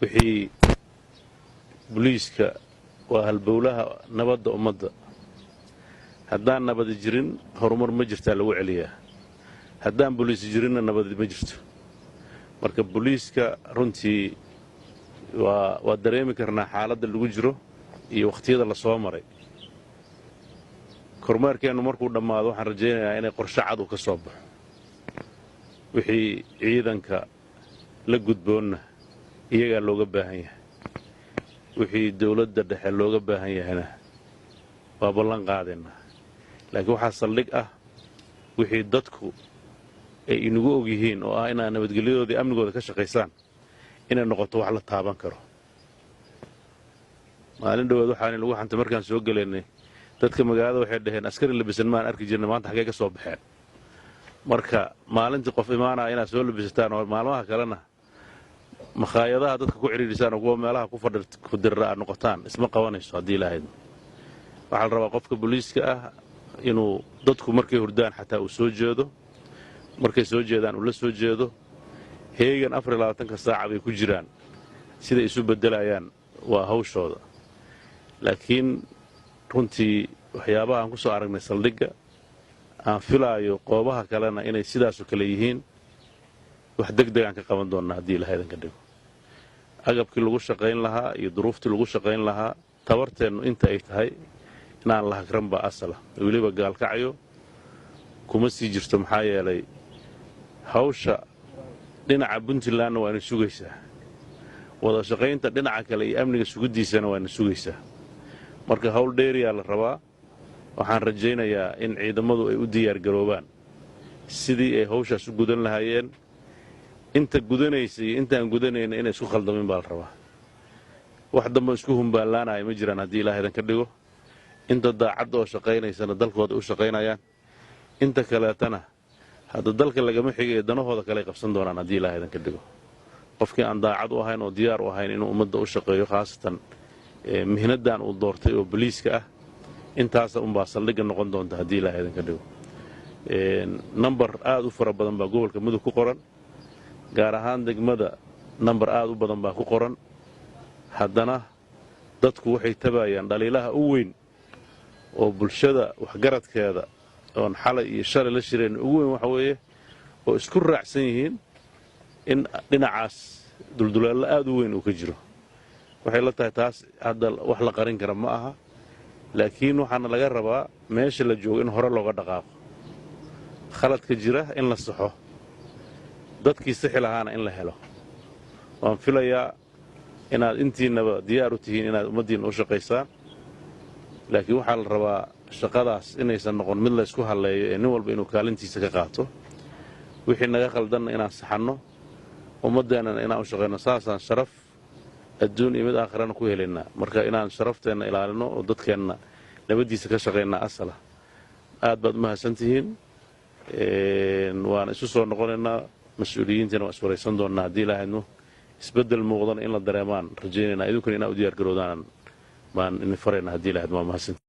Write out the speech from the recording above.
wixii booliiska waa halbowlaha nabadda ummadda haddaan nabad jirin horumar ma jirtaa lagu celiyaa haddaan booliis jirinna nabad ma jirto marka booliiska runtii waa dareemi karnaa xaaladda lagu jiro iyo waqtiyada la soo maray kormeerkeenu markuu dhammaado waxaan rajaynayaa inay qorshe cad uu ka soo baxo wixii ciidanka la gudboonna iyagaa looga baahan yahay wixii dawladda dhexe looga baahan yahayna waa ballan qaadayna laakiin waxaa saldhig ah wixii dadku ay inagu og yihiin oo ah inaad nabadgelyadoodii amnigooda ka shaqaysaan inay noqoto wax la taaban karo maalin dhawaad waxaan lagu xantay markaan soo galaynay dadka magaalada waxay dhaheen askari labisan maan arki jirnay maanta xagee ka soo baxeen marka maalintii qof imaanaya inaad soo labisataan oo maalmaha kalena makhaayadaha dadka ku ciriirisaan oo kuwa meelaha ku dirra aad noqotaan isma qabanayso haddii ilaahayd waxaa la rabaa qofka booliiska ah inuu dadku markay hurdaan xataa uu soo jeedo markay soo jeedaan uu la soo jeedo heegan 24 saac bay ku jiraan sida isu bedelayaan waa hawshooda laakiin runtii waxyaabaha aan ku soo aragnay saldhigga aan filaayo qoobaha kalena inay sidaas oo kale yihiin wax degdeg aan ka qaban doonnaa haddii ilaahayd ka dhigo agabkii lagu shaqayn lahaa iyo duruuftii lagu shaqayn lahaa tabarteennu inta ay tahay inaan la hagran baa asala weliba gaalkacyo kuma sii jirto maxaa yeelay hawsha dhinaca puntlandna waa ina sugaysaa wada shaqaynta dhinaca kale iyo amniga sugiddiisana waa ina sugaysaa marka hawl dheeriyaa la rabaa waxaan rajaynayaa in ciidamadu ay u diyaargaroobaan sidii ay hawshaas u gudan lahaayeen inta gudanaysa iyo intaan gudanayna inay isku khaldamin baa la rabaa wax dambe isku humbaanlaanaya ma jiraan haddii ilaahaydan ka dhigo inta daacadda oo shaqaynaysana dalkooda u shaqaynayaan inta kaleetana hadda dalka lagama xigay danahooda kale ay qabsan doonaan haddii ilaahaydan ka dhigo qofkii aan daacad u ahayn oo diyaar u ahayn inuu ummadda u shaqeeyo khaasatan mihnadan uu doortay oo booliiska ah intaasa unbaa saldhigga noqon doonta haddii ilaahaydan ka dhigo nambar aad u fara badan baa gobolka mudug ku qoran gaar ahaan degmada nambar aad u badan baa ku qoran haddana dadku waxay tabayaan dhaliilaha u weyn oo bulshada waxgaradkeeda oon xalay iyo shalay la shireen ugu weyn waxa weeye oo isku raacsan yihiin in dhinacaas duldulaallo aad u weyn uu ka jiro waxay la tahay taas hadda wax la qarin kara ma aha laakiin waxaana laga rabaa meesha la joogo in hore looga dhaqaaqo khaladka jira in la saxo dadkii sixi lahaana in la helo waan filayaa inaad intiinaba diyaar u tihiin inaad ummaddiinna u shaqaysaan laakiin waxaa la rabaa shaqadaas inaysan noqon mid la ysku halleeyo ee nin walba inuu kaalintiisa ka qaato wixii naga khaldanna inaan saxanno ummaddeennana inaan u shaqayno saasaan sharaf adduun iyo mid aakhirana ku helaynaa marka inaan sharafteenna ilaalino oo dadkeenna nabaddiisa ka shaqaynaa asala aad baad u mahadsantihiin waan isu soo noqonaynaa mas-uuliyiintiina waan iswaraysan doonnaa haddii ilaahayno isbeddel muuqdana in la dareemaan rajaynaynaa idinkuna inaa u diyaargaroodaan baan idin faraynaa haddii ilahayd waa mahadsantihiin